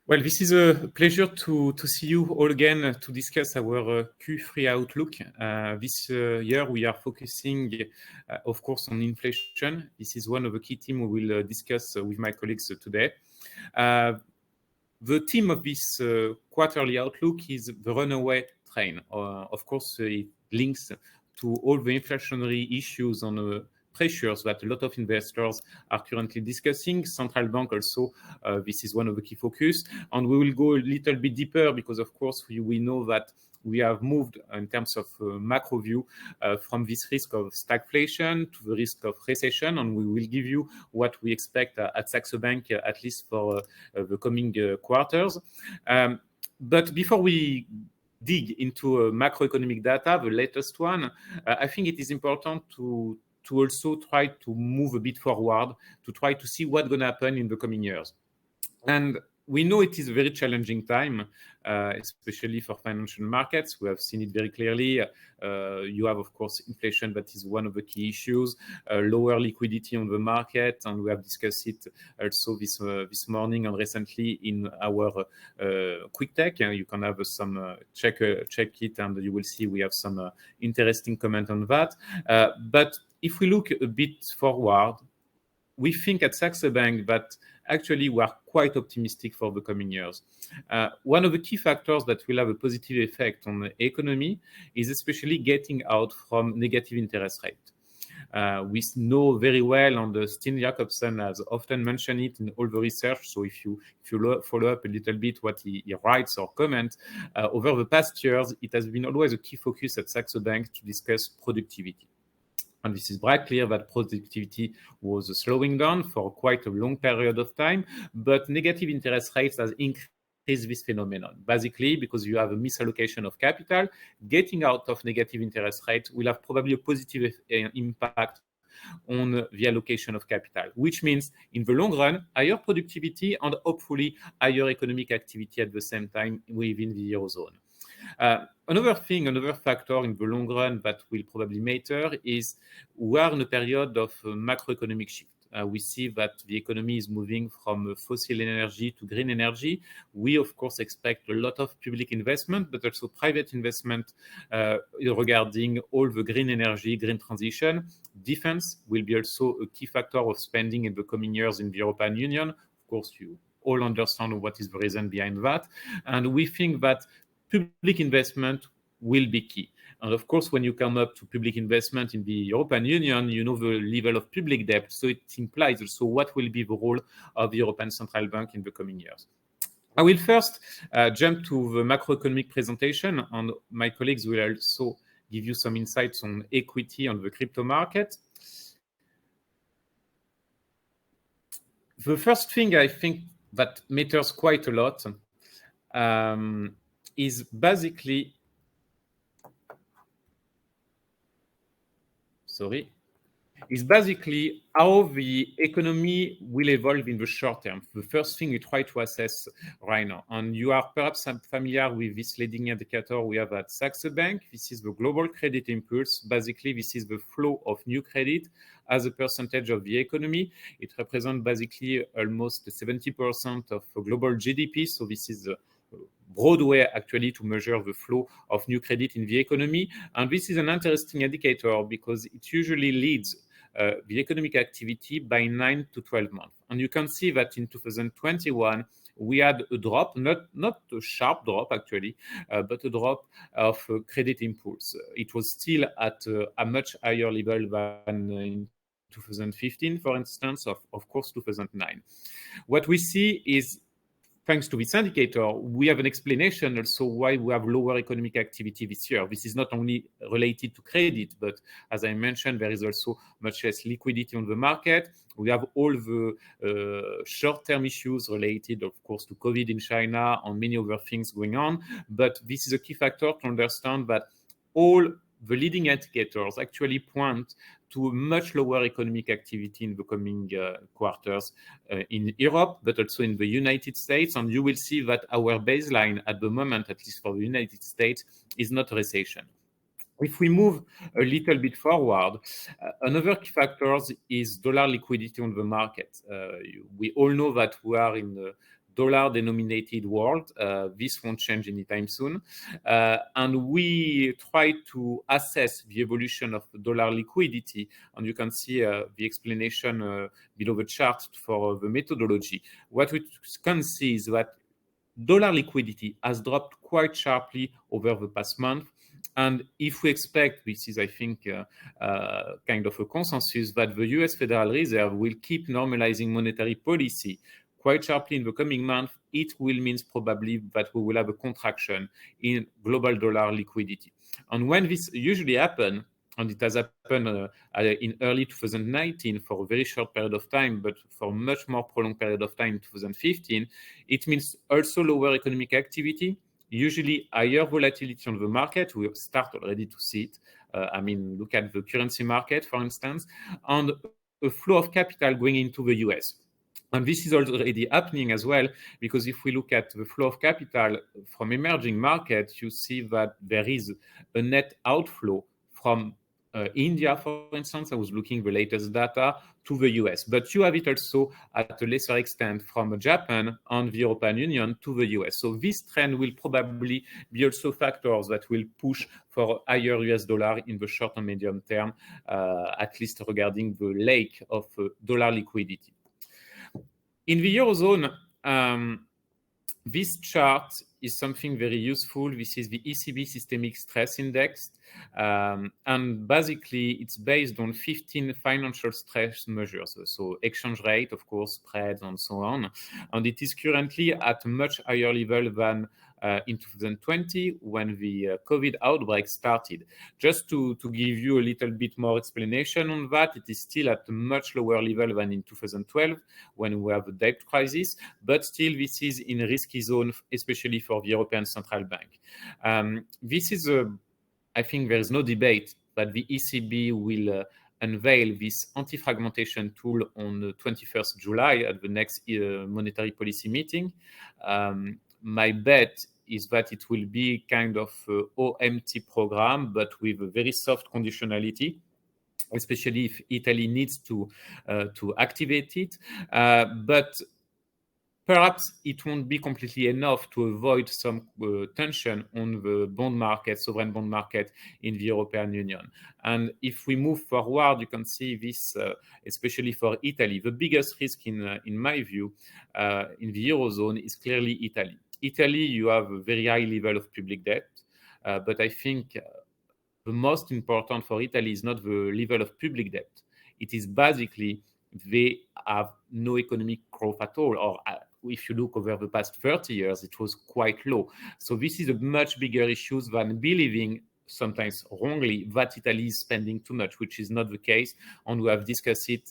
Well, this is a pleasure to see you all again to discuss our Q3 outlook. This year we are focusing, of course, on inflation. This is one of the key themes we will discuss with my colleagues today. The theme of this quarterly outlook is the runaway train. Of course, it links to all the inflationary issues on pressures that a lot of investors are currently discussing. Central bank also, this is one of the key focus. And we will go a little bit deeper because, of course, we know that we have moved in terms of macro view from this risk of stagflation to the risk of recession, and we will give you what we expect at Saxo Bank, at least for the coming quarters. But before we dig into macroeconomic data, the latest one, I think it is important to also try to move a bit forward, to try to see what's going to happen in the coming years. And we know it is a very challenging time, especially for financial markets. We have seen it very clearly. You have, of course, inflation, that is one of the key issues, lower liquidity on the market, and we have discussed it also this morning and recently in our quick tech. You can have some check it, and you will see we have some interesting comment on that. But if we look a bit forward, we think at Saxo Bank that actually we are quite optimistic for the coming years. One of the key factors that will have a positive effect on the economy is especially getting out from negative interest rate. We know very well, and Sten Jacobsen has often mentioned it in all the research. So if you follow up a little bit what he writes or comments, over the past years, it has been always a key focus at Saxo Bank to discuss productivity. And this is very clear that productivity was slowing down for quite a long period of time, but negative interest rates has increased this phenomenon. Basically, because you have a misallocation of capital, getting out of negative interest rates will have probably a positive impact on the allocation of capital, which means in the long run, higher productivity and hopefully higher economic activity at the same time within the Eurozone. Another factor in the long run that will probably matter is we are in a period of macroeconomic shift. We see that the economy is moving from fossil energy to green energy. We, of course, expect a lot of public investment, but also private investment regarding all the green energy, green transition. Defense will be also a key factor of spending in the coming years in the European Union. Of course, you all understand what is the reason behind that. And we think that public investment will be key. And of course, when you come up to public investment in the European Union, you know the level of public debt. So it implies also what will be the role of the European Central Bank in the coming years. I will first jump to the macroeconomic presentation, and my colleagues will also give you some insights on equity and the crypto market. The first thing I think that matters quite a lot is basically, how the economy will evolve in the short term. The first thing we try to assess right now, and you are perhaps familiar with this leading indicator we have at Saxo Bank. This is the global credit impulse. Basically, this is the flow of new credit as a percentage of the economy. It represents basically almost 70% of global GDP. So this is a broad way actually to measure the flow of new credit in the economy. And this is an interesting indicator because it usually leads the economic activity by 9 to 12 months. And you can see that in 2021, we had a drop, not a sharp drop actually, but a drop of credit impulse. It was still at a much higher level than in 2015, for instance, of course, 2009. What we see is, thanks to this indicator, we have an explanation also why we have lower economic activity this year. This is not only related to credit, but as I mentioned, there is also much less liquidity on the market. We have all the short-term issues related, of course, to COVID in China and many other things going on. But this is a key factor to understand that all the leading indicators actually point to a much lower economic activity in the coming quarters in Europe, but also in the United States. And you will see that our baseline at the moment, at least for the United States, is not a recession. If we move a little bit forward, another key factor is dollar liquidity on the market. We all know that we are in dollar-denominated world. This won't change anytime soon. And we try to assess the evolution of dollar liquidity. And you can see the explanation below the chart for the methodology. What we can see is that dollar liquidity has dropped quite sharply over the past month. And if we expect, this is, I think, kind of a consensus, that the US Federal Reserve will keep normalizing monetary policy quite sharply in the coming month, it will mean probably that we will have a contraction in global dollar liquidity. And when this usually happens, and it has happened in early 2019 for a very short period of time, but for a much more prolonged period of time in 2015, it means also lower economic activity, usually higher volatility on the market. We start already to see it. I mean, look at the currency market, for instance, and a flow of capital going into the US. And this is already happening as well, because if we look at the flow of capital from emerging markets, you see that there is a net outflow from India, for instance. I was looking at the latest data, to the US. But you have it also at a lesser extent from Japan and the European Union to the US. So this trend will probably be also factors that will push for higher US dollar in the short and medium term, at least regarding the lake of dollar liquidity. In the Eurozone, this chart is something very useful. This is the ECB Systemic Stress Index. And basically, it's based on 15 financial stress measures. So exchange rate, of course, spreads, and so on. And it is currently at a much higher level than in 2020 when the COVID outbreak started. Just to give you a little bit more explanation on that, it is still at a much lower level than in 2012 when we have a debt crisis, but still this is in a risky zone, especially for the European Central Bank. This is I think there is no debate that the ECB will unveil this anti-fragmentation tool on the 21st July at the next monetary policy meeting. My bet is that it will be kind of OMT program, but with a very soft conditionality, especially if Italy needs to activate it. But perhaps it won't be completely enough to avoid some tension on the bond market, sovereign bond market in the European Union. And if we move forward, you can see this, especially for Italy. The biggest risk, in my view, in the Eurozone is clearly Italy. Italy, you have a very high level of public debt, but I think the most important for Italy is not the level of public debt. It is basically they have no economic growth at all, or if you look over the past 30 years, it was quite low. So this is a much bigger issue than believing, sometimes wrongly, that Italy is spending too much, which is not the case. And we have discussed it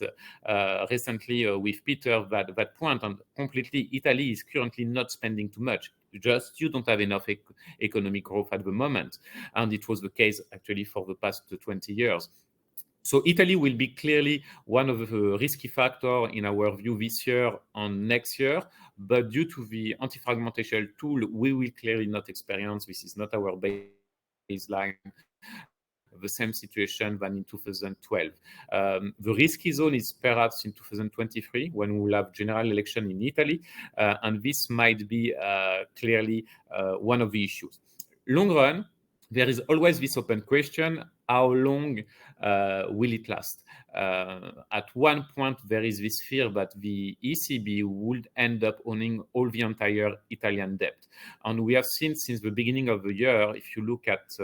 recently with Peter, that point, and completely Italy is currently not spending too much. Just you don't have enough economic growth at the moment. And it was the case actually for the past 20 years. So Italy will be clearly one of the risky factors in our view this year and next year, but due to the anti-fragmentation tool, we will clearly not experience, this is not our baseline, the same situation than in 2012. The risky zone is perhaps in 2023 when we will have general election in Italy, and this might be clearly one of the issues. Long run, there is always this open question, how long will it last? At one point, there is this fear that the ECB would end up owning all the entire Italian debt. And we have seen since the beginning of the year, if you look at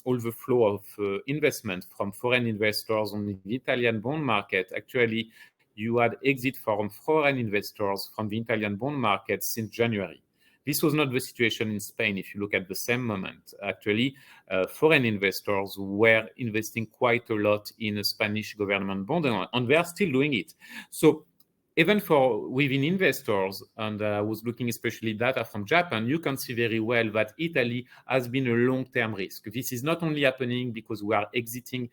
all the flow of investment from foreign investors on the Italian bond market, actually, you had exit from foreign investors from the Italian bond market since January. This was not the situation in Spain. If you look at the same moment, actually, foreign investors were investing quite a lot in a Spanish government bond, and they are still doing it. So even for within investors, and I was looking especially data from Japan, you can see very well that Italy has been a long-term risk. This is not only happening because we are exiting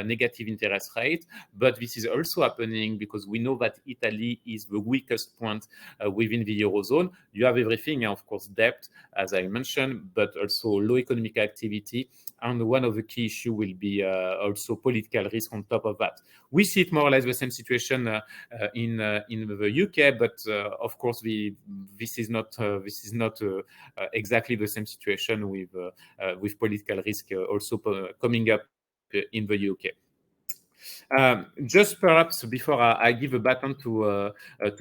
negative interest rate, but this is also happening because we know that Italy is the weakest point within the Eurozone. You have everything, of course, debt, as I mentioned, but also low economic activity. And one of the key issues will be also political risk on top of that. We see it more or less the same situation in in the UK, but of course, this is not exactly the same situation with political risk also coming up in the UK. Just perhaps before I give a baton to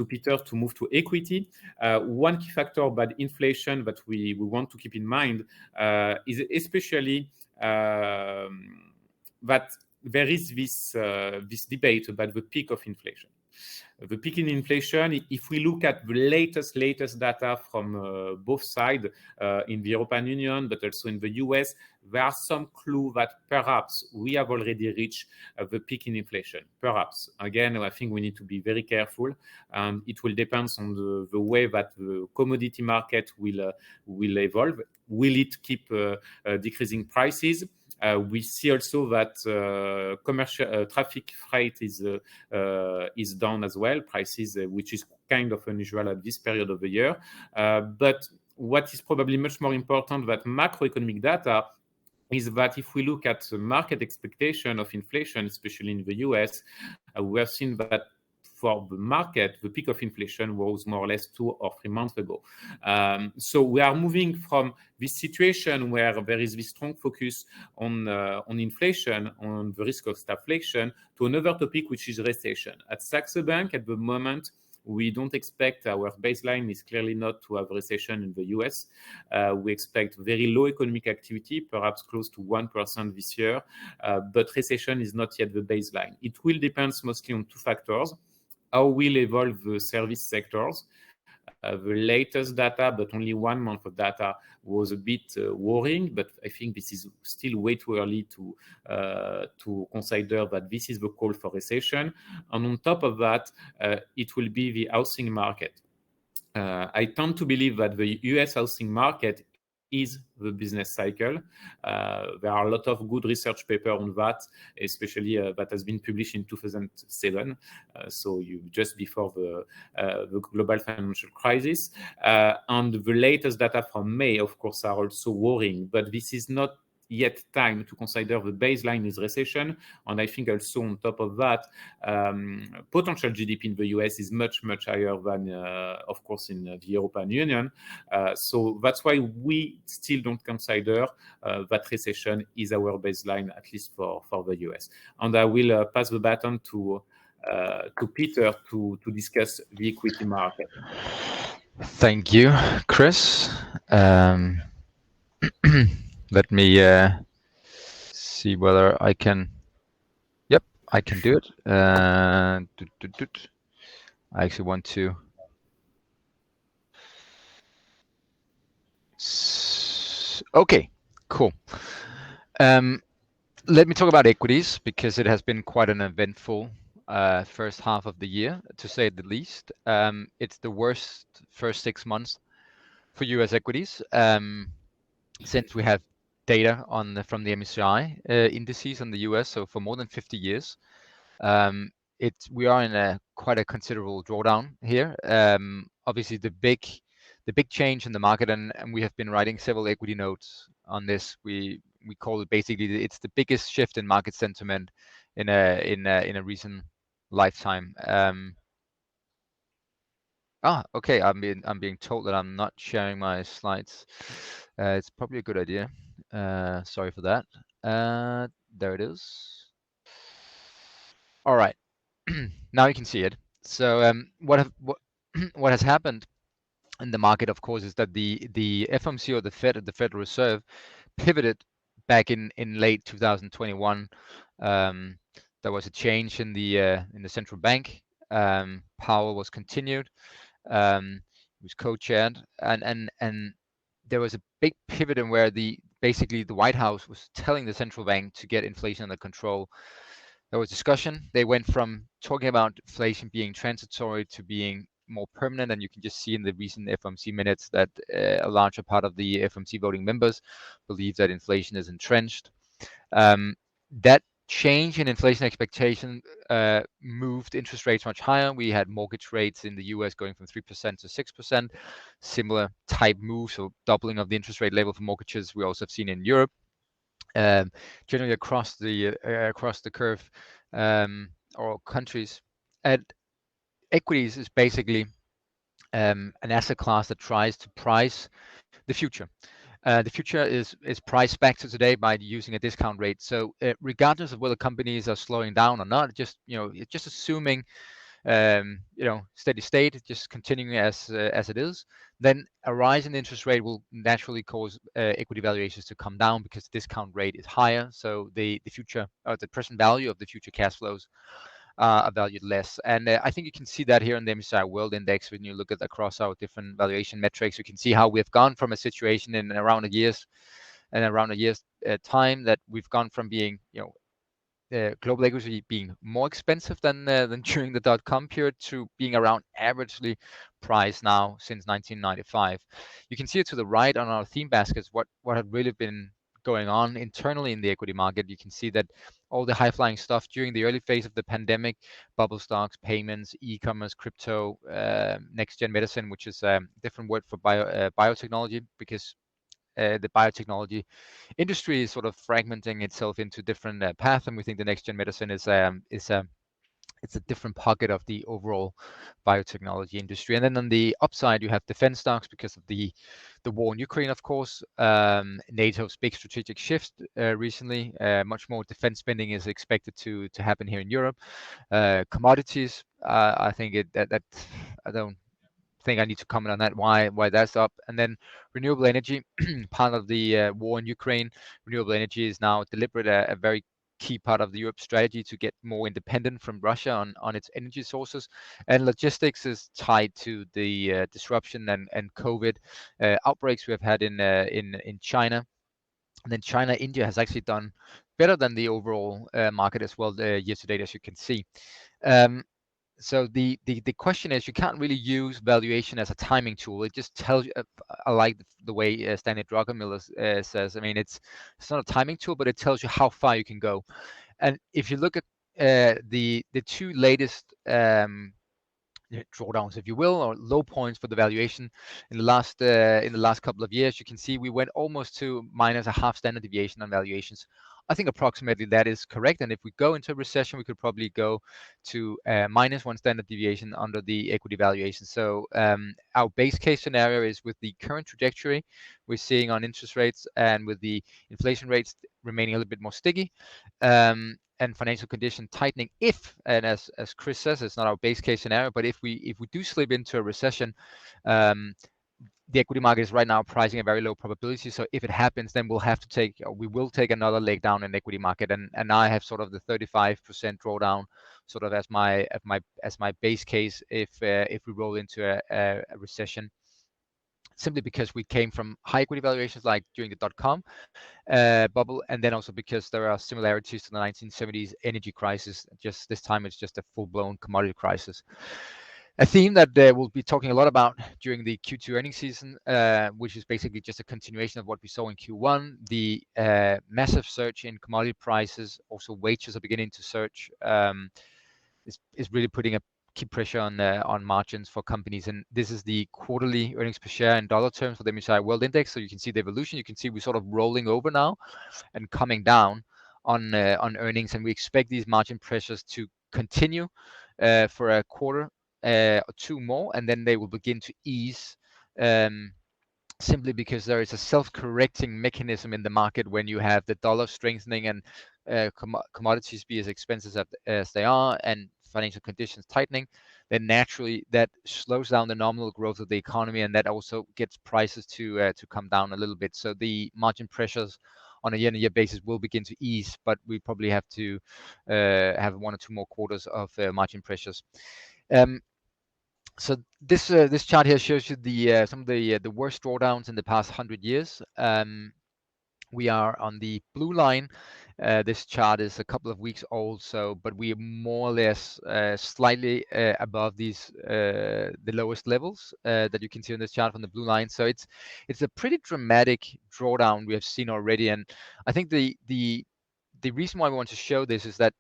Peter to move to equity, one key factor about inflation that we want to keep in mind is especially that there is this debate about the peak of inflation. The peak in inflation, if we look at the latest data from both sides in the European Union, but also in the US, there are some clues that perhaps we have already reached the peak in inflation. Perhaps. Again, I think we need to be very careful. It will depend on the way that the commodity market will evolve. Will it keep decreasing prices? We see also that commercial traffic freight is down as well, prices, which is kind of unusual at this period of the year. But what is probably much more important than macroeconomic data is that if we look at the market expectation of inflation, especially in the US, we have seen that for the market, the peak of inflation was more or less 2 or 3 months ago. So we are moving from this situation where there is this strong focus on inflation, on the risk of stagflation, to another topic, which is recession. At Saxo Bank, at the moment, we don't expect, our baseline is clearly not to have recession in the US. We expect very low economic activity, perhaps close to 1% this year, but recession is not yet the baseline. It will depend mostly on 2 factors. How will evolve the service sectors? The latest data, but only 1 month of data, was a bit worrying, but I think this is still way too early to consider that this is the call for recession. And on top of that, it will be the housing market. I tend to believe that the US housing market is the business cycle. There are a lot of good research papers on that, especially that has been published in 2007, so just before the global financial crisis. And the latest data from May, of course, are also worrying, but this is not yet time to consider the baseline is recession. And I think also on top of that, potential GDP in the US is much, much higher than, of course, in the European Union. So that's why we still don't consider that recession is our baseline, at least for the US. And I will pass the baton to Peter to discuss the equity market. Thank you, Chris. Let me see whether I can. Yep, I can do it. I actually want to. Okay, cool. Let me talk about equities, because it has been quite an eventful first half of the year, to say the least. It's the worst first 6 months for US equities since we have data from the MSCI indices on the US. So for more than 50 years, we are in quite a considerable drawdown here. Obviously, the big change in the market, and we have been writing several equity notes on this. We call it basically it's the biggest shift in market sentiment in a recent lifetime. Okay. I'm being told that I'm not sharing my slides. It's probably a good idea. Sorry for that. There it is. All right. Now you can see it. So what has happened in the market, of course, is that the FOMC, or the Federal Reserve, pivoted back in late 2021. There was a change in the central bank. Powell was continued. It was co-chaired, and there was a big pivot in where basically the White House was telling the central bank to get inflation under control. There was discussion. They went from talking about inflation being transitory to being more permanent, and you can just see in the recent FOMC minutes that a larger part of the FOMC voting members believe that inflation is entrenched. That change in inflation expectation moved interest rates much higher. We had mortgage rates in the US going from 3% to 6%, similar type moves, so doubling of the interest rate level for mortgages we also have seen in Europe. Generally across the curve or countries. And equities is basically an asset class that tries to price the future. The future is priced back to today by using a discount rate. So regardless of whether companies are slowing down or not, just just assuming steady state, just continuing as it is, then a rise in interest rate will naturally cause equity valuations to come down because the discount rate is higher. So the future or the present value of the future cash flows are valued less. And I think you can see that here in the MSCI World Index when you look at across our different valuation metrics. You can see how we've gone from a situation in around a year's time that we've gone from being global equity being more expensive than during the dot-com period to being around averagely priced now since 1995. You can see it to the right on our theme baskets what had really been going on internally in the equity market. You can see that all the high-flying stuff during the early phase of the pandemic, bubble stocks, payments, e-commerce, crypto, next-gen medicine, which is a different word for biotechnology, because the biotechnology industry is sort of fragmenting itself into different paths, and we think the next-gen medicine is it's a different pocket of the overall biotechnology industry. And then on the upside, you have defense stocks because of the war in Ukraine, of course, NATO's big strategic shift recently. Much more defense spending is expected to happen here in Europe. Commodities, I think that I don't think I need to comment on that, why that's up. And then renewable energy, part of the war in Ukraine. Renewable energy is now deliberate a very key part of the Europe strategy to get more independent from Russia on its energy sources. And logistics is tied to the disruption and COVID outbreaks we have had in China. And then China, India has actually done better than the overall market as well year to date, as you can see. So the question is, you can't really use valuation as a timing tool. It just tells you. I like the way Stanley Druckenmiller says. I mean, it's not a timing tool, but it tells you how far you can go. And if you look at the two latest drawdowns, if you will, or low points for the valuation in the last couple of years, you can see we went almost to minus a half standard deviation on valuations. I think approximately that is correct. And if we go into a recession, we could probably go to minus one standard deviation under the equity valuation. So our base case scenario is with the current trajectory we're seeing on interest rates and with the inflation rates remaining a little bit more sticky, and financial condition tightening, if, and as Chris says, it's not our base case scenario, but if we do slip into a recession, the equity market is right now pricing a very low probability. So if it happens, then we will take another leg down in the equity market. And now I have sort of the 35% drawdown sort of as my base case if we roll into a recession, simply because we came from high equity valuations like during the dot-com bubble, and then also because there are similarities to the 1970s energy crisis. Just this time, it's just a full-blown commodity crisis. A theme that we'll be talking a lot about during the Q2 earnings season, which is basically just a continuation of what we saw in Q1. The massive surge in commodity prices, also wages are beginning to surge, is really putting a key pressure on margins for companies. And this is the quarterly earnings per share in dollar terms for the MSCI World Index. So you can see the evolution. You can see we're sort of rolling over now and coming down on earnings, and we expect these margin pressures to continue for a quarter or two more, and then they will begin to ease. Simply because there is a self-correcting mechanism in the market when you have the dollar strengthening and commodities be as expensive as they are and financial conditions tightening, then naturally that slows down the nominal growth of the economy, and that also gets prices to come down a little bit. So the margin pressures on a year-on-year basis will begin to ease, but we probably have to have one or two more quarters of margin pressures. So this chart here shows you some of the worst drawdowns in the past 100 years. We are on the blue line. This chart is a couple of weeks old, but we are more or less slightly above the lowest levels that you can see on this chart from the blue line. So it's a pretty dramatic drawdown we have seen already, and I think the reason why we want to show this is that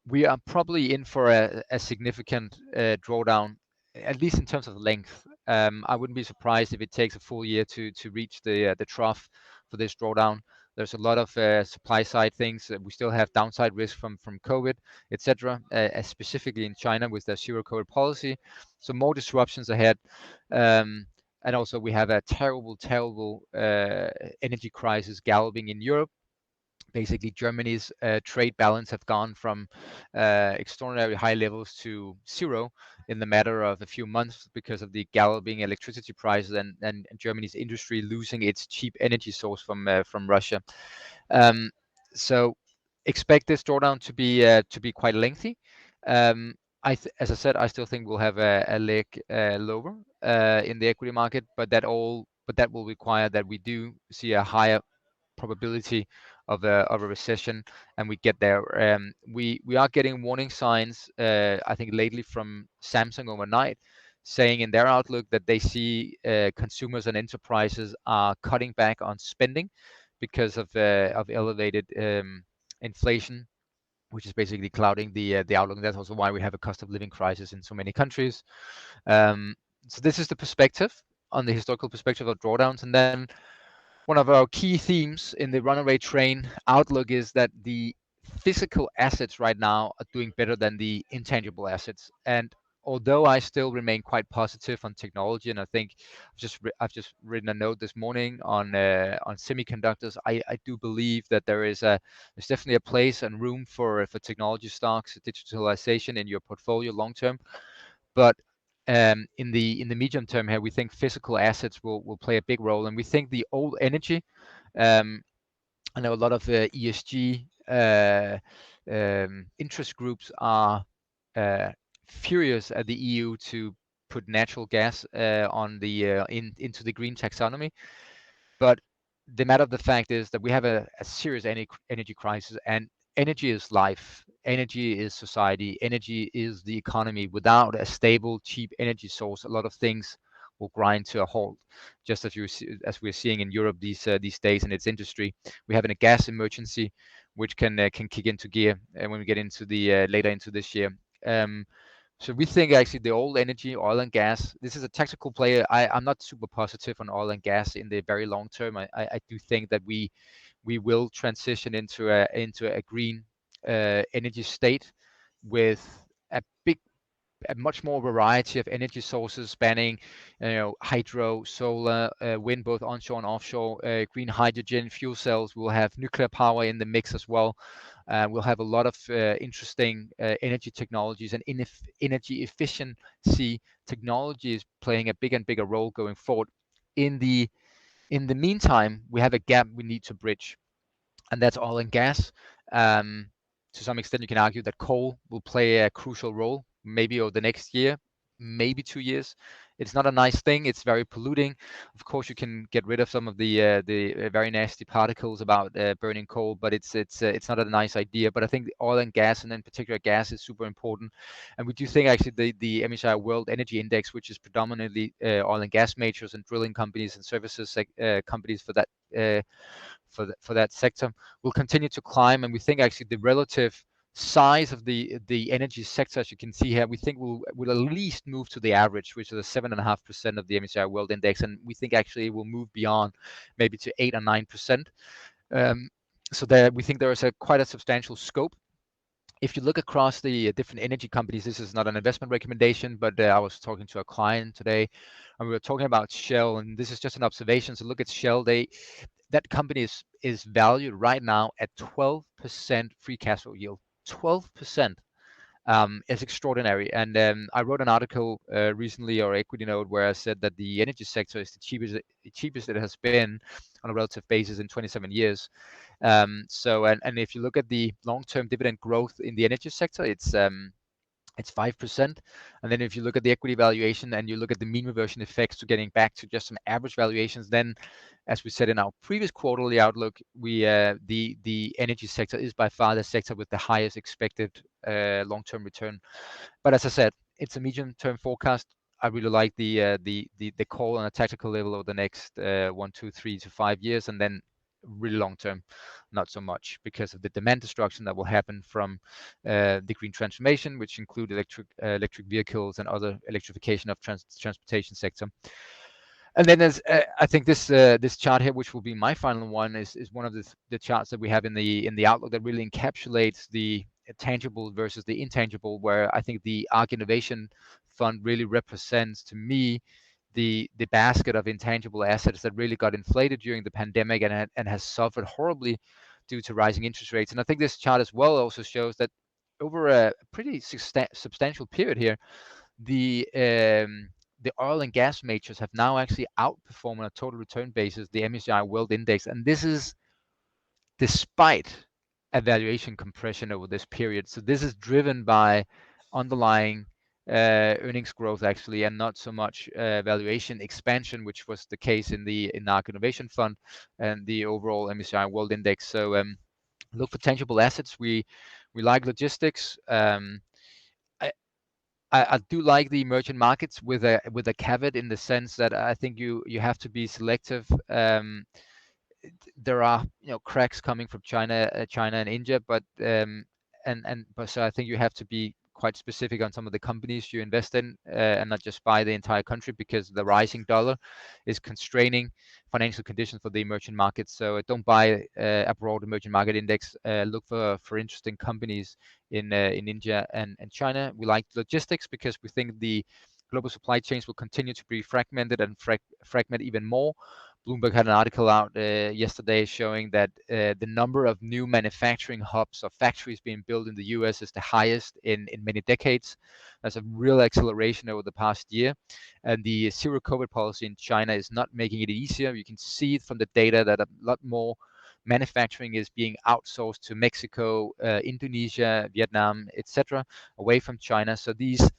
we are probably in for a significant drawdown, at least in terms of length. I wouldn't be surprised if it takes a full year to reach the trough for this drawdown. There's a lot of supply side things. We still have downside risk from COVID, etc. Specifically in China with their zero COVID policy. So more disruptions ahead. And also we have a terrible energy crisis galloping in Europe. Basically, Germany's trade balance have gone from extraordinary high levels to zero in the matter of a few months because of the galloping electricity prices and Germany's industry losing its cheap energy source from Russia. So expect this drawdown to be quite lengthy. As I said, I still think we'll have a leg lower in the equity market, but that will require that we do see a higher probability of a recession, and we get there. We are getting warning signs, I think lately from Samsung overnight, saying in their outlook that they see consumers and enterprises are cutting back on spending because of elevated inflation, which is basically clouding the outlook. That's also why we have a cost of living crisis in so many countries. So this is the perspective on the historical perspective of drawdowns, and then one of our key themes in the Runaway Train outlook is that the physical assets right now are doing better than the intangible assets. And although I still remain quite positive on technology, and I think I've just written a note this morning on semiconductors, I do believe that there's definitely a place and room for technology stocks, digitalization in your portfolio long term. But in the medium term here, we think physical assets will play a big role, and we think the old energy. I know a lot of ESG interest groups are furious at the EU to put natural gas on the into the green taxonomy, but the matter of the fact is that we have a serious energy crisis, and energy is life, energy is society, energy is the economy. Without a stable, cheap energy source, a lot of things will grind to a halt, just as we're seeing in Europe these days in its industry. We're having a gas emergency, which can kick into gear when we get into the later into this year. So we think actually the old energy, oil and gas, this is a tactical play. I'm not super positive on oil and gas in the very long term. I do think that we will transition into a green energy state with a much more variety of energy sources spanning, hydro, solar, wind, both onshore and offshore, green hydrogen, fuel cells. We'll have nuclear power in the mix as well. We'll have a lot of interesting energy technologies, and energy efficiency technology is playing a bigger and bigger role going forward. In the meantime, we have a gap we need to bridge, and that's oil and gas. To some extent, you can argue that coal will play a crucial role, maybe over the next year, maybe 2 years. It's not a nice thing. It's very polluting. Of course, you can get rid of some of the very nasty particles about burning coal, but it's not a nice idea. But I think the oil and gas, and in particular gas, is super important. And we do think actually the MSCI World Energy Index, which is predominantly oil and gas majors and drilling companies and services companies for that for that sector, will continue to climb. And we think actually the relative size of the energy sector, as you can see here, we think will at least move to the average, which is a 7.5% of the MSCI World Index, and we think actually it will move beyond, maybe to 8 or 9%. So there, we think there is quite a substantial scope. If you look across the different energy companies, this is not an investment recommendation, but I was talking to a client today, and we were talking about Shell, and this is just an observation. So look at Shell. That company is valued right now at 12% free cash flow yield. 12% is extraordinary. And I wrote an article recently, or equity note, where I said that the energy sector is the cheapest it has been on a relative basis in 27 years. So if you look at the long-term dividend growth in the energy sector, it's 5%. And then if you look at the equity valuation and you look at the mean reversion effects to getting back to just some average valuations, then as we said in our previous quarterly outlook, the energy sector is by far the sector with the highest expected long-term return. But as I said, it's a medium-term forecast. I really like the call on a tactical level over the next 1, 2, 3 to 5 years, and then really long term, not so much, because of the demand destruction that will happen from the green transformation, which include electric vehicles and other electrification of transportation sector. And then there's, I think this chart here, which will be my final one, is one of the charts that we have in the outlook that really encapsulates the tangible versus the intangible, where I think the ARK Innovation Fund really represents to me the basket of intangible assets that really got inflated during the pandemic and has suffered horribly due to rising interest rates. And I think this chart as well also shows that over a pretty substantial period here, the oil and gas majors have now actually outperformed on a total return basis the MSCI World Index, and this is despite a valuation compression over this period. So this is driven by underlying earnings growth actually, and not so much valuation expansion, which was the case in the ARK Innovation Fund and the overall MSCI World Index. So look for tangible assets. We like logistics. I do like the emerging markets with a caveat, in the sense that I think you have to be selective. There are cracks coming from China and India, but so I think you have to be quite specific on some of the companies you invest in, and not just buy the entire country, because the rising dollar is constraining financial conditions for the emerging markets. So don't buy a broad emerging market index. Look for interesting companies in India and China. We like logistics because we think the global supply chains will continue to be fragmented and fragment even more. Bloomberg had an article out yesterday showing that the number of new manufacturing hubs or factories being built in the US is the highest in many decades. That's a real acceleration over the past year. And the zero COVID policy in China is not making it easier. You can see from the data that a lot more manufacturing is being outsourced to Mexico, Indonesia, Vietnam, etc., away from China. So these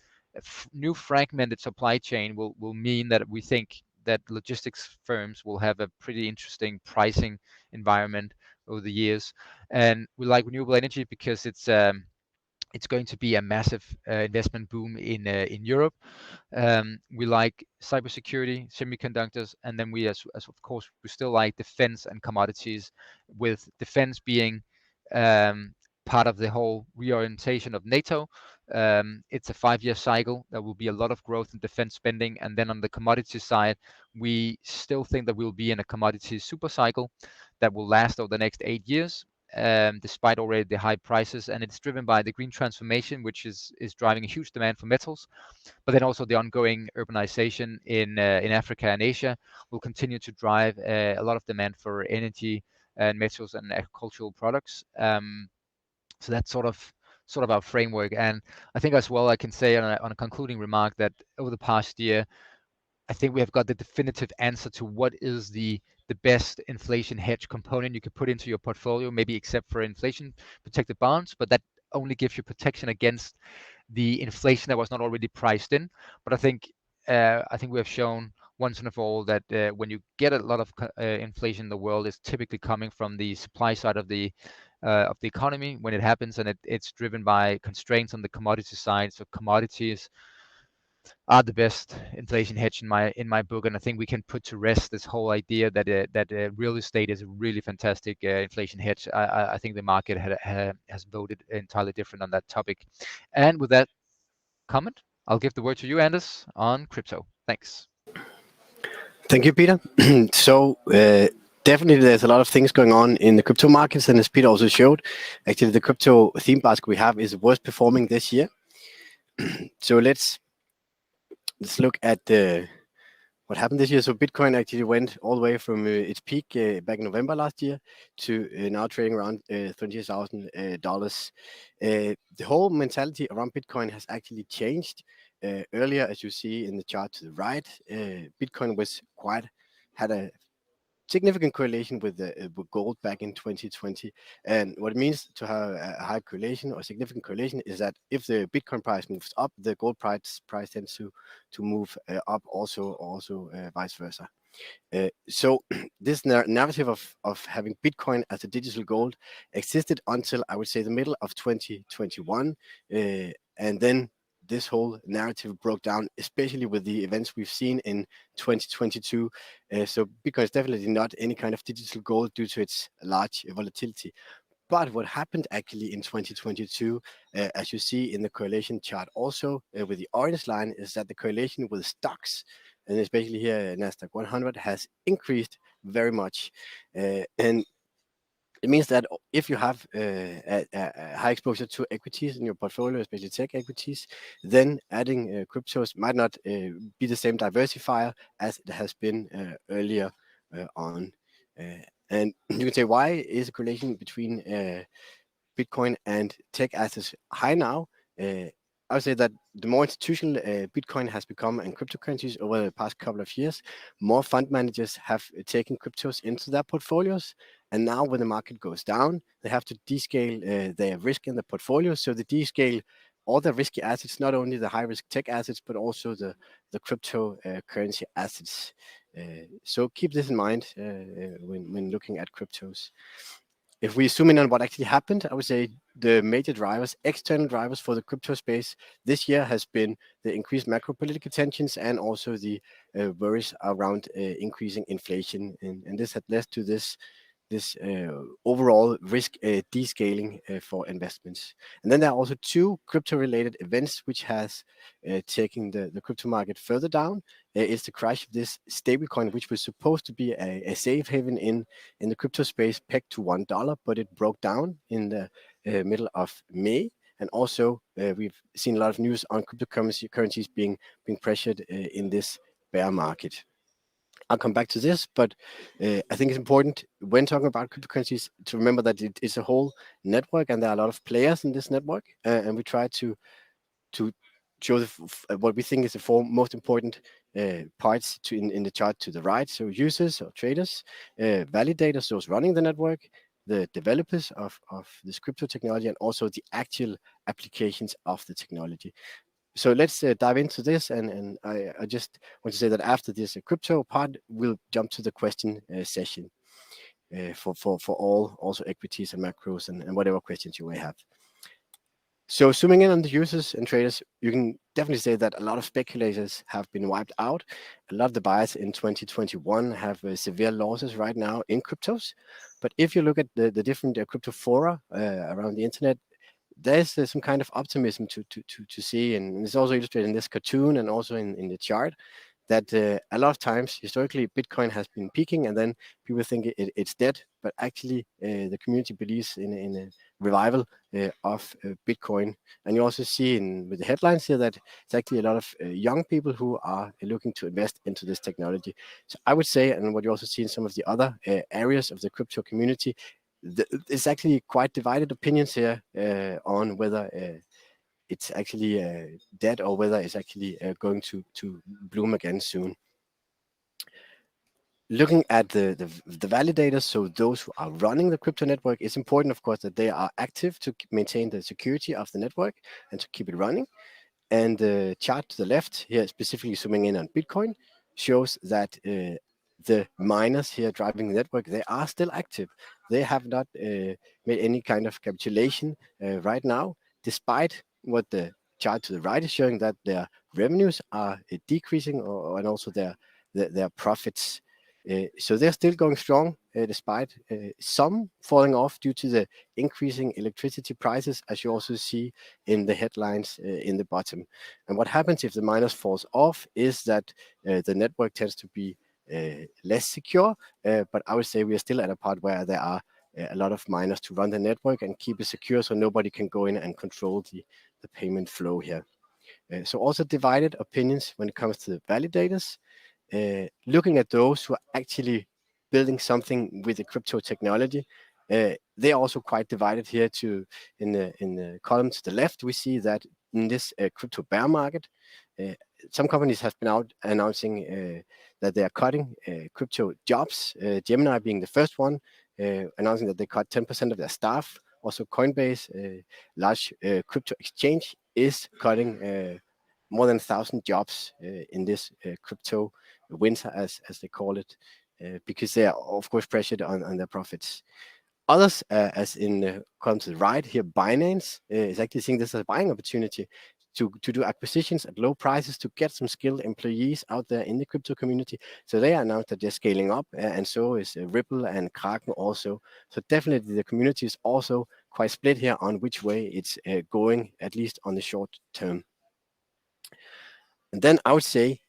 new fragmented supply chain will mean that we think that logistics firms will have a pretty interesting pricing environment over the years. And we like renewable energy because it's going to be a massive investment boom in Europe. We like cybersecurity, semiconductors, and then we, as of course, we still like defense and commodities, with defense being part of the whole reorientation of NATO. It's a 5-year cycle. There will be a lot of growth in defense spending. And then on the commodity side, we still think that we'll be in a commodity super cycle that will last over the next 8 years, despite already the high prices. And it's driven by the green transformation, which is driving a huge demand for metals. But then also the ongoing urbanization in Africa and Asia will continue to drive a lot of demand for energy and metals and agricultural products. So that's sort of our framework. And I think as well I can say on a concluding remark that over the past year, I think we have got the definitive answer to what is the best inflation hedge component you could put into your portfolio, maybe except for inflation protected bonds, but that only gives you protection against the inflation that was not already priced in. But I think we have shown once and for all that when you get a lot of inflation in the world, it's typically coming from the supply side of the economy when it happens, and it's driven by constraints on the commodity side. So commodities are the best inflation hedge in my book, and I think we can put to rest this whole idea that real estate is a really fantastic inflation hedge. I think the market has voted entirely different on that topic. And with that comment, I'll give the word to you, Anders, on crypto. Thanks. Thank you, Peter. So definitely there's a lot of things going on in the crypto markets, and as Peter also showed, actually the crypto theme basket we have is worth performing this year. So let's look at what happened this year. So Bitcoin actually went all the way from its peak back in November last year to now trading around $20,000. The whole mentality around Bitcoin has actually changed. Earlier, as you see in the chart to the right, Bitcoin had a significant correlation with gold back in 2020. And what it means to have a high correlation or significant correlation is that if the Bitcoin price moves up, the gold price tends to move up also vice versa. So this narrative of having Bitcoin as a digital gold existed until, I would say, the middle of 2021. And then this whole narrative broke down, especially with the events we've seen in 2022. So Bitcoin is definitely not any kind of digital gold due to its large volatility. But what happened actually in 2022, as you see in the correlation chart also with the orange line, is that the correlation with stocks and especially here Nasdaq 100 has increased very much, and it means that if you have a high exposure to equities in your portfolio, especially tech equities, then adding cryptos might not be the same diversifier as it has been earlier on. And you can say, why is the correlation between Bitcoin and tech assets high now? I would say that the more institutional Bitcoin has become and cryptocurrencies over the past couple of years, more fund managers have taken cryptos into their portfolios. And now when the market goes down, they have to descale their risk in the portfolio. So they descale all the risky assets, not only the high risk tech assets, but also the cryptocurrency assets. So keep this in mind when looking at cryptos. If we zoom in on what actually happened, I would say the major drivers, external drivers for the crypto space this year has been the increased macro-political tensions and also the worries around increasing inflation. And this had led to this overall risk descaling for investments. And then there are also two crypto-related events which has taken the crypto market further down. It's the crash of this stablecoin, which was supposed to be a safe haven in the crypto space, pegged to $1, but it broke down in the middle of May. And also, we've seen a lot of news on cryptocurrencies being pressured in this bear market. I'll come back to this, but I think it's important when talking about cryptocurrencies to remember that it is a whole network, and there are a lot of players in this network, and we try to show what we think is the four most important parts in the chart to the right. So users or traders, validators, those running the network, the developers of this crypto technology, and also the actual applications of the technology. So let's dive into this, and I just want to say that after this crypto part, we'll jump to the question session for all, also equities and macros and whatever questions you may have. So zooming in on the users and traders, you can definitely say that a lot of speculators have been wiped out. A lot of the buyers in 2021 have severe losses right now in cryptos. But if you look at the different crypto fora around the internet, there's some kind of optimism to see, and it's also illustrated in this cartoon and also in the chart, that a lot of times historically Bitcoin has been peaking, and then people think it's dead, but actually the community believes in a revival of Bitcoin. And you also see with the headlines here that it's actually a lot of young people who are looking to invest into this technology. So I would say, and what you also see in some of the other areas of the crypto community, it's actually quite divided opinions here on whether it's actually dead or whether it's actually going to bloom again soon. Looking at the validators, so those who are running the crypto network, it's important, of course, that they are active to maintain the security of the network and to keep it running. And the chart to the left here, specifically zooming in on Bitcoin, shows that the miners here driving the network, they are still active. They have not made any kind of capitulation right now, despite what the chart to the right is showing, that their revenues are decreasing, and also their profits. So they're still going strong, despite some falling off due to the increasing electricity prices, as you also see in the headlines in the bottom. And what happens if the miners falls off is that the network tends to be less secure, but I would say we are still at a part where there are a lot of miners to run the network and keep it secure, so nobody can go in and control the payment flow here. So also divided opinions when it comes to the validators. Looking at those who are actually building something with the crypto technology, they're also quite divided here. In the column to the left, we see that in this crypto bear market, some companies have been out announcing that they are cutting crypto jobs. Gemini being the first one, announcing that they cut 10% of their staff. Also, Coinbase, a large crypto exchange, is cutting more than 1,000 jobs in this crypto winter, as they call it, because they are, of course, pressured on their profits. Others, as in the column to the right here, Binance is actually seeing this as a buying opportunity to do acquisitions at low prices to get some skilled employees out there in the crypto community. So they announced that they're scaling up, and so is Ripple and Kraken also. So definitely the community is also quite split here on which way it's going, at least on the short term. And then I would say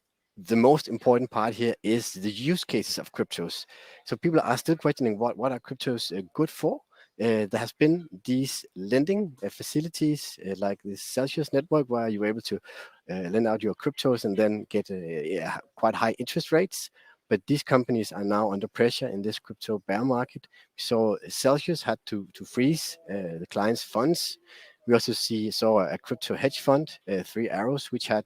the most important part here is the use cases of cryptos. So people are still questioning what are cryptos good for. There has been these lending facilities like the Celsius network, where you're able to lend out your cryptos and then get quite high interest rates. But these companies are now under pressure in this crypto bear market. So Celsius had to freeze the clients' funds. We also saw a crypto hedge fund, Three Arrows, which had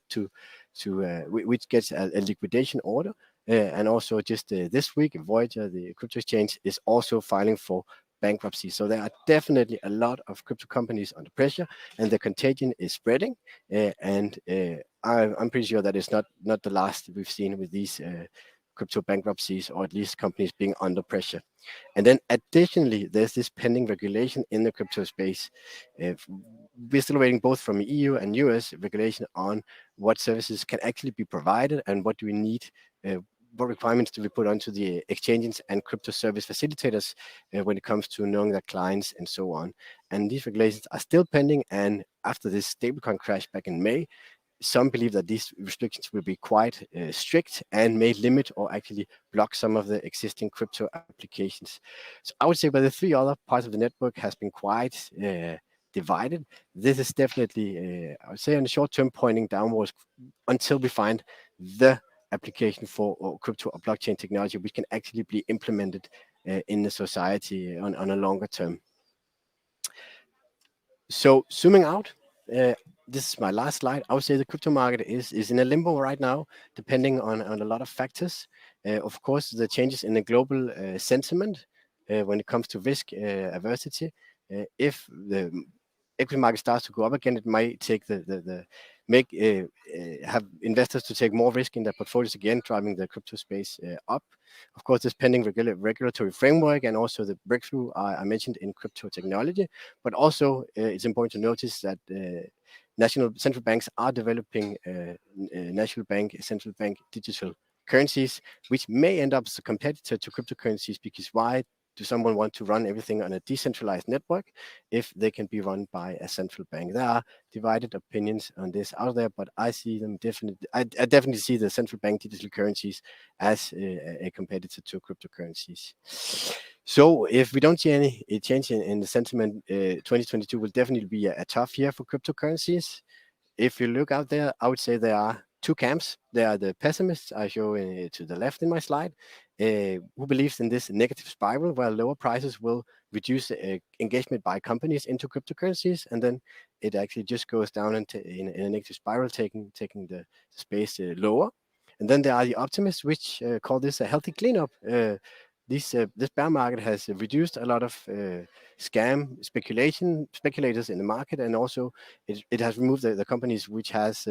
which gets a liquidation order. And also just this week, Voyager, the crypto exchange, is also filing for bankruptcy. So there are definitely a lot of crypto companies under pressure, and the contagion is spreading. I'm pretty sure that it's not the last we've seen with these crypto bankruptcies, or at least companies being under pressure. And then additionally, there's this pending regulation in the crypto space. We're still waiting both from EU and US regulation on what services can actually be provided and what do we need, what requirements do we put onto the exchanges and crypto service facilitators when it comes to knowing their clients and so on. And these regulations are still pending, and after this stablecoin crash back in May, some believe that these restrictions will be quite strict and may limit or actually block some of the existing crypto applications. So I would say, where the three other parts of the network has been quite divided, this is definitely, I would say, on the short term pointing downwards until we find the application for crypto or blockchain technology which can actually be implemented in the society on a longer term. So zooming out, this is my last slide. I would say the crypto market is in a limbo right now, depending on a lot of factors. Of course, the changes in the global sentiment when it comes to risk aversity. If the equity market starts to go up again, it might take have investors to take more risk in their portfolios again, driving the crypto space up. Of course, this pending regulatory framework and also the breakthrough I mentioned in crypto technology. But also, it's important to notice that national central banks are developing central bank digital currencies, which may end up as a competitor to cryptocurrencies, because why do someone want to run everything on a decentralized network if they can be run by a central bank? There are divided opinions on this out there, but I see them definitely. I definitely see the central bank digital currencies as a competitor to cryptocurrencies. So if we don't see any change in the sentiment, 2022 will definitely be a tough year for cryptocurrencies. If you look out there, I would say there are two camps. There are the pessimists I show to the left in my slide, who believes in this negative spiral where lower prices will reduce engagement by companies into cryptocurrencies, and then it actually just goes down in a negative spiral, taking the space lower. And then there are the optimists, which call this a healthy cleanup. This bear market has reduced a lot of speculators in the market, and also it has removed the companies which has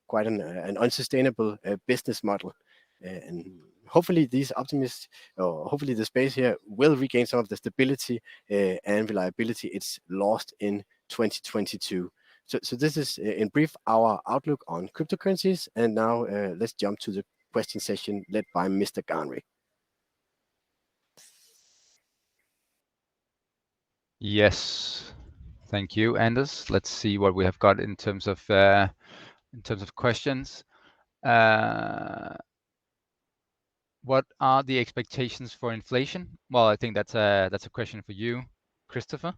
quite an unsustainable business model. And hopefully these optimists, or hopefully the space here, will regain some of the stability and reliability it's lost in 2022. So this is in brief our outlook on cryptocurrencies. And now let's jump to the question session led by Mr. Garnry. Yes, thank you, Anders. Let's see what we have got in terms of questions. What are the expectations for inflation? Well, I think that's a question for you, Christopher.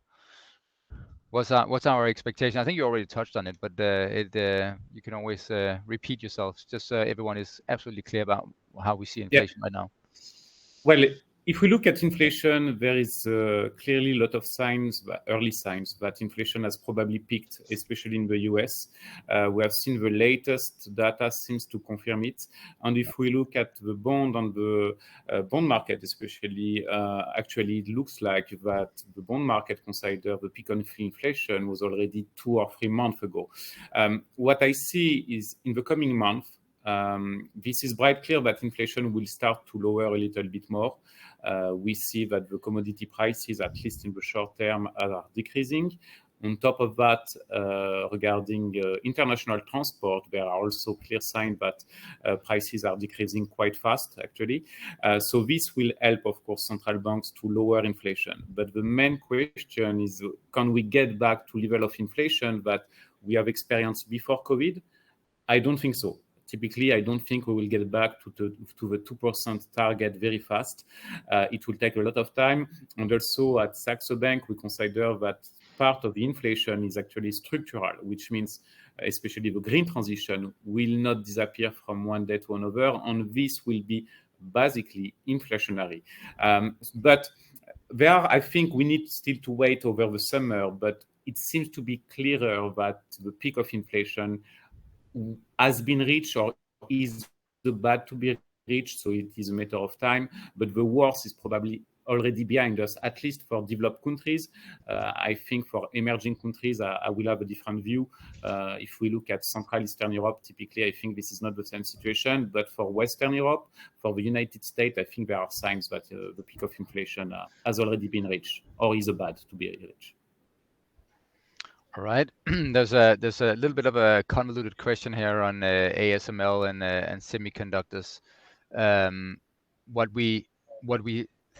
What's our expectation? I think you already touched on it, but you can always repeat yourself, just so everyone is absolutely clear about how we see inflation right now. Well, if we look at inflation, there is clearly a lot of early signs that inflation has probably peaked, especially in the US. We have seen the latest data seems to confirm it. And if we look at the bond on the bond market, especially, actually it looks like that the bond market consider the peak on inflation was already 2 or 3 months ago. What I see is in the coming month, this is bright clear that inflation will start to lower a little bit more. We see that the commodity prices, at least in the short term, are decreasing. On top of that, regarding international transport, there are also clear signs that prices are decreasing quite fast, actually. So this will help, of course, central banks to lower inflation. But the main question is, can we get back to level of inflation that we have experienced before COVID? I don't think so. typically, I don't think we will get back to the 2% target very fast. It will take a lot of time. And also at Saxo Bank, we consider that part of the inflation is actually structural, which means especially the green transition will not disappear from one day to another, and this will be basically inflationary. But I think we need still to wait over the summer, but it seems to be clearer that the peak of inflation has been reached or is about to be reached, so it is a matter of time, but the worst is probably already behind us, at least for developed countries. I think for emerging countries, I will have a different view. If we look at Central Eastern Europe, typically, I think this is not the same situation. But for Western Europe, for the United States, I think there are signs that the peak of inflation has already been reached or is about to be reached. All right. There's a little bit of a convoluted question here on ASML and semiconductors. What we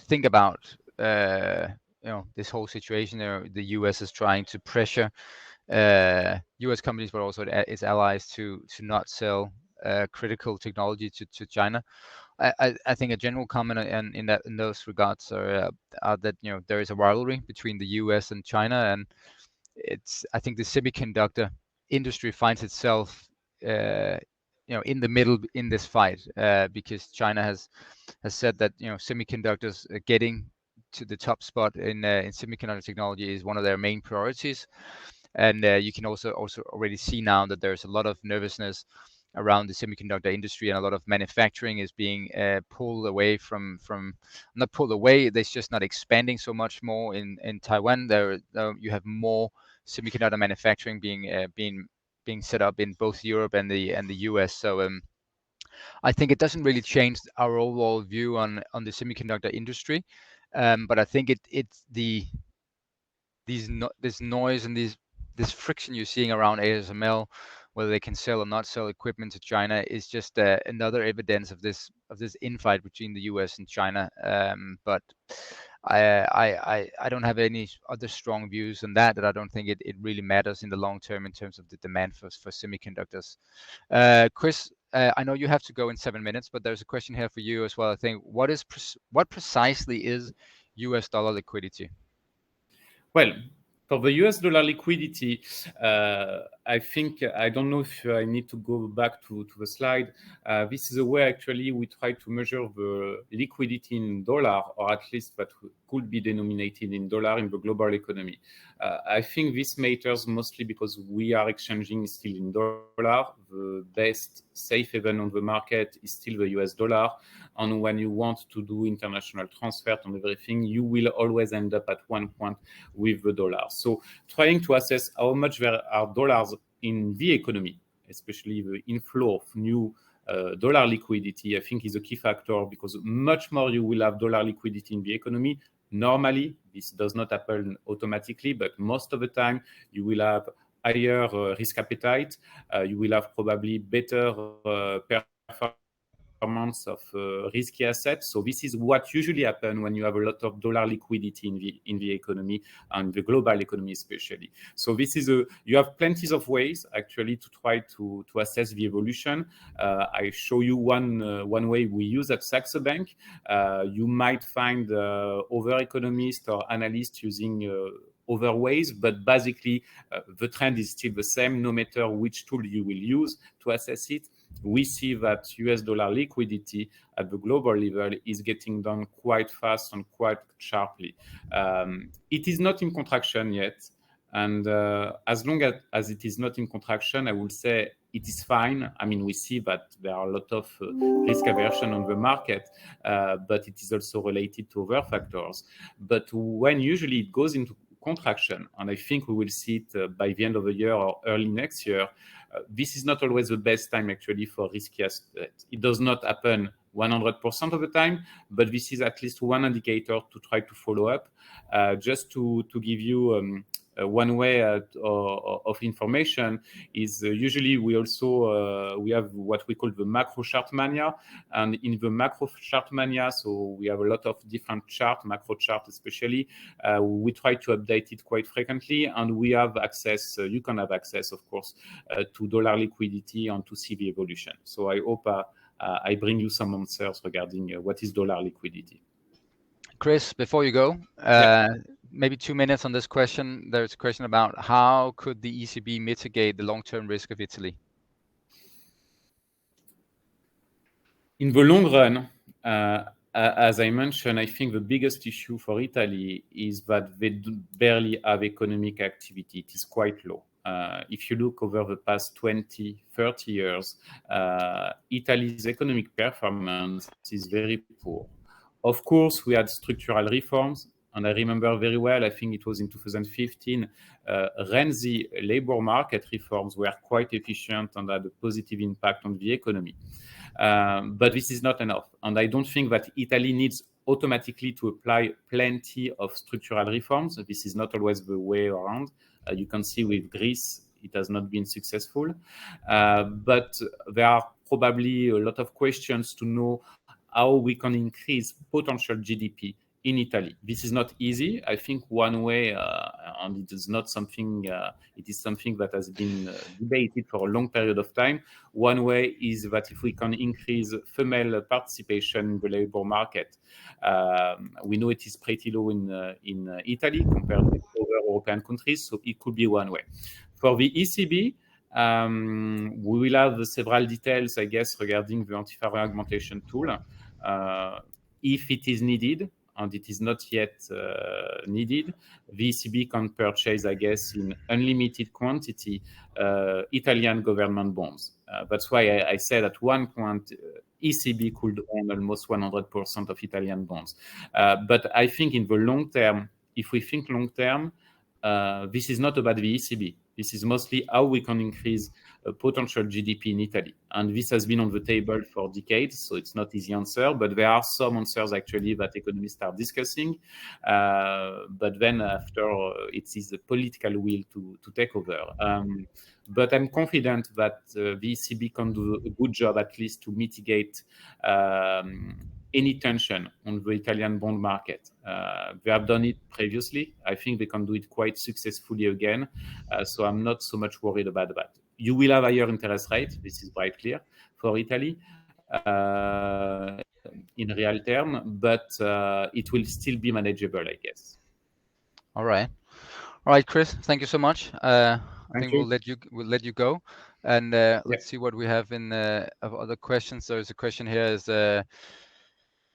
think about this whole situation there, the US is trying to pressure US companies, but also its allies to not sell critical technology to China. I think a general comment in those regards are that there is a rivalry between the US and China, and I think the semiconductor industry finds itself in the middle in this fight, because China has said that semiconductors getting to the top spot in semiconductor technology is one of their main priorities. And you can also already see now that there's a lot of nervousness around the semiconductor industry, and a lot of manufacturing is being pulled away from not pulled away, it's just not expanding so much more in Taiwan. You have more semiconductor manufacturing being set up in both Europe and the US. So I think it doesn't really change our overall view on the semiconductor industry, but I think it's this noise and this friction you're seeing around ASML, whether they can sell or not sell equipment to China, is just another evidence of this infight between the US and China. But I don't have any other strong views on that I don't think it really matters in the long term in terms of the demand for semiconductors. Chris, I know you have to go in 7 minutes, but there's a question here for you as well. I think what precisely is US dollar liquidity? Well, for the US dollar liquidity, I think, I don't know if I need to go back to the slide. This is a way actually we try to measure the liquidity in dollar, or at least that could be denominated in dollar in the global economy. I think this matters mostly because we are exchanging still in dollar. The best safe haven on the market is still the US dollar. And when you want to do international transfer and everything, you will always end up at one point with the dollar. So trying to assess how much there are dollars in the economy, especially the inflow of new dollar liquidity, I think is a key factor, because much more you will have dollar liquidity in the economy. Normally, this does not happen automatically, but most of the time you will have higher risk appetite. You will have probably better performance of risky assets. So this is what usually happens when you have a lot of dollar liquidity in the economy, and the global economy especially. So this is you have plenty of ways actually to try to assess the evolution. I show you one way we use at Saxo Bank. You might find other economists or analysts using other ways, but basically the trend is still the same no matter which tool you will use to assess it. We see that US dollar liquidity at the global level is getting down quite fast and quite sharply. It is not in contraction yet. And as long as it is not in contraction, I would say it is fine. I mean, we see that there are a lot of risk aversion on the market, but it is also related to other factors. But when usually it goes into contraction, and I think we will see it by the end of the year or early next year, this is not always the best time actually for risky assets. It does not happen 100% of the time, but this is at least one indicator to try to follow up. Just to give you One way of information is usually we also we have what we call the macro chart mania, and in the macro chart mania, so we have a lot of different chart, macro chart especially. We try to update it quite frequently, and we have access. You can have access, of course, to dollar liquidity and to see the evolution. So I hope I bring you some answers regarding what is dollar liquidity. Chris, before you go, maybe 2 minutes on this question. There's a question about how could the ECB mitigate the long-term risk of Italy? In the long run, as I mentioned, I think the biggest issue for Italy is that they barely have economic activity. It is quite low. If you look over the past 20, 30 years, Italy's economic performance is very poor. Of course, we had structural reforms, and I remember very well, I think it was in 2015, Renzi labor market reforms were quite efficient and had a positive impact on the economy. But this is not enough. And I don't think that Italy needs automatically to apply plenty of structural reforms. This is not always the way around. You can see with Greece, it has not been successful. But there are probably a lot of questions to know how we can increase potential GDP in Italy. This is not easy. I think one way, and it is not something, it is something that has been debated for a long period of time. One way is that if we can increase female participation in the labor market, we know it is pretty low in Italy compared with other European countries, so it could be one way. For the ECB, we will have several details, I guess, regarding the anti-fragmentation tool. If it is needed, and it is not yet needed, the ECB can purchase, I guess, in unlimited quantity Italian government bonds. That's why I said at one point ECB could own almost 100% of Italian bonds. But I think in the long term, if we think long term, this is not about the ECB. This is mostly how we can increase potential GDP in Italy. And this has been on the table for decades, so it's not easy answer, but there are some answers actually that economists are discussing. But then after, it is the political will to take over. But I'm confident that the ECB can do a good job at least to mitigate any tension on the Italian bond market. They have done it previously. I think they can do it quite successfully again. So I'm not so much worried about that. You will have higher interest rates. This is quite clear for Italy in real term, but it will still be manageable, I guess. All right, Chris. Thank you so much. I think we'll let you go, and let's see what we have in of other questions. There's a question here: is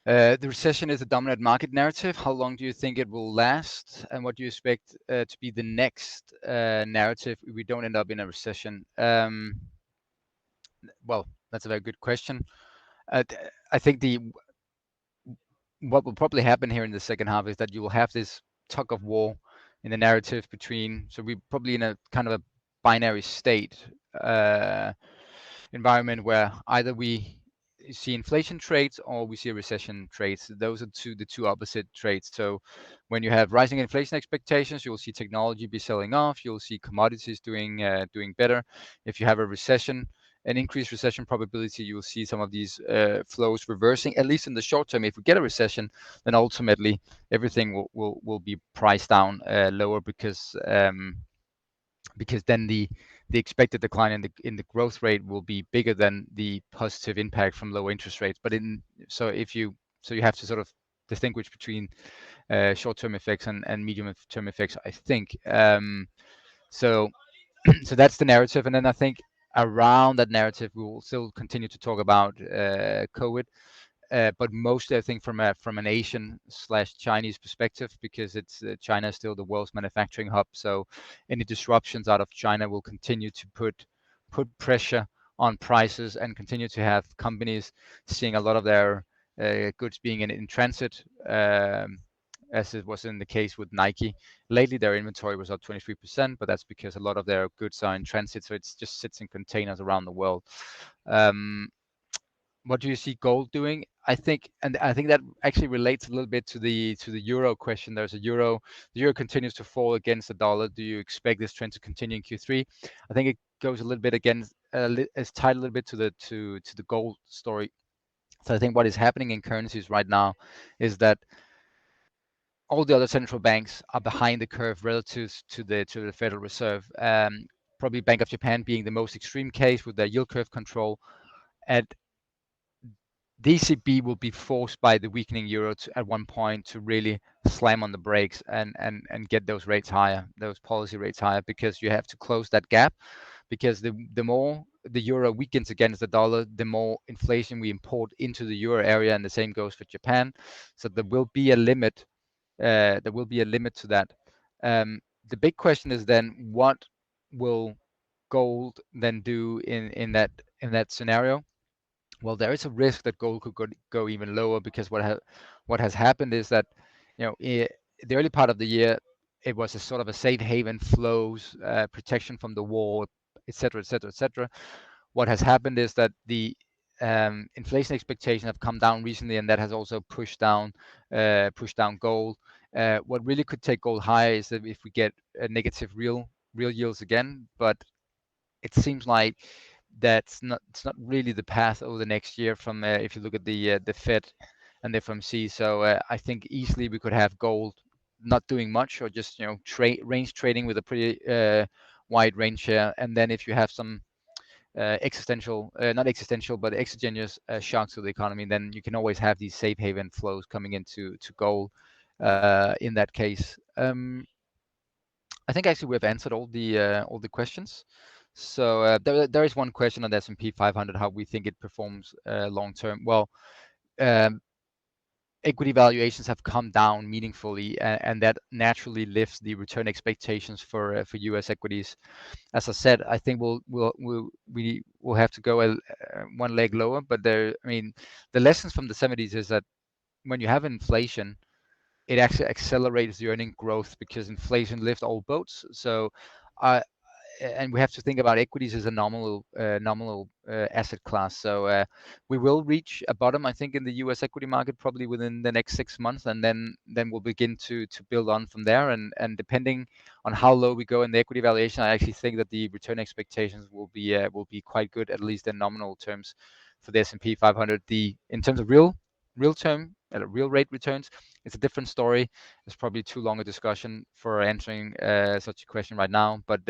the recession is a dominant market narrative. How long do you think it will last, and what do you expect to be the next narrative if we don't end up in a recession? Well, that's a very good question. I think what will probably happen here in the second half is that you will have this tug of war in the narrative between, so we're probably in a kind of a binary state environment where either we see inflation trades or we see recession trades. Those are the two opposite trades. So when you have rising inflation expectations, you'll see technology be selling off, you'll see commodities doing better. If you have a recession, an increased recession probability, you will see some of these flows reversing, at least in the short term. If we get a recession, then ultimately everything will be priced down lower because then the expected decline in the growth rate will be bigger than the positive impact from low interest rates. But so you have to sort of distinguish between short-term effects and medium-term effects, I think. So that's the narrative, and then I think around that narrative we will still continue to talk about COVID. But mostly I think from an Asian/Chinese perspective, because it's China is still the world's manufacturing hub. So any disruptions out of China will continue to put pressure on prices and continue to have companies seeing a lot of their goods being in transit, as it was in the case with Nike. Lately, their inventory was up 23%, but that's because a lot of their goods are in transit, so it just sits in containers around the world. What do you see gold doing? I think that actually relates a little bit to the euro question. There's a euro. The euro continues to fall against the dollar. Do you expect this trend to continue in Q3? I think it goes a little bit against. It's tied a little bit to the gold story. So I think what is happening in currencies right now is that all the other central banks are behind the curve relative to the Federal Reserve. Probably Bank of Japan being the most extreme case with their yield curve control. And the ECB will be forced by the weakening euro at one point to really slam on the brakes and get those rates higher, those policy rates higher, because you have to close that gap. Because the more the euro weakens against the dollar, the more inflation we import into the euro area, and the same goes for Japan. So there will be a limit. There will be a limit to that. The big question is then, what will gold then do in that scenario? Well, there is a risk that gold could go even lower, because what has happened is that, the early part of the year, it was a sort of a safe haven, flows, protection from the war, etc., etc., etc. What has happened is that the inflation expectations have come down recently, and that has also pushed down gold. What really could take gold higher is that if we get a negative real yields again, but it seems like it's not really the path over the next year from if you look at the Fed and the FOMC. So I think easily we could have gold not doing much, or just range trading with a pretty wide range here. And then if you have some not existential, but exogenous shocks to the economy, then you can always have these safe haven flows coming into gold in that case. I think actually we've answered all the questions. So there is one question on the S&P 500, how we think it performs long term. Well, equity valuations have come down meaningfully, and that naturally lifts the return expectations for U.S. equities. As I said, I think we will have to go one leg lower. But the lessons from the 70s is that when you have inflation, it actually accelerates the earning growth, because inflation lifts all boats. So, and we have to think about equities as a nominal asset class. So we will reach a bottom, I think, in the U.S. equity market probably within the next 6 months, and then we'll begin to build on from there. And depending on how low we go in the equity valuation, I actually think that the return expectations will be quite good, at least in nominal terms, for the S&P 500. In terms of real rate returns, it's a different story. It's probably too long a discussion for answering such a question right now. But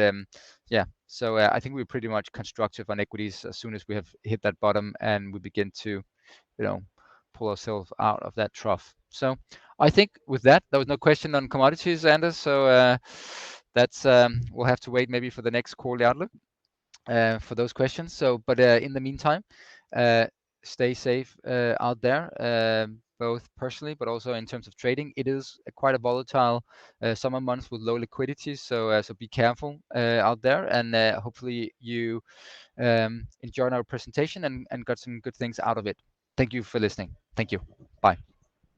so I think we're pretty much constructive on equities as soon as we have hit that bottom and we begin to, pull ourselves out of that trough. So I think with that, there was no question on commodities, Anders. So that's we'll have to wait maybe for the next quarterly outlook for those questions. So, but in the meantime, stay safe out there, both personally but also in terms of trading. It is quite a volatile summer month with low liquidity, so be careful out there, and hopefully you enjoyed our presentation and got some good things out of it. Thank you for listening. Thank you. Bye.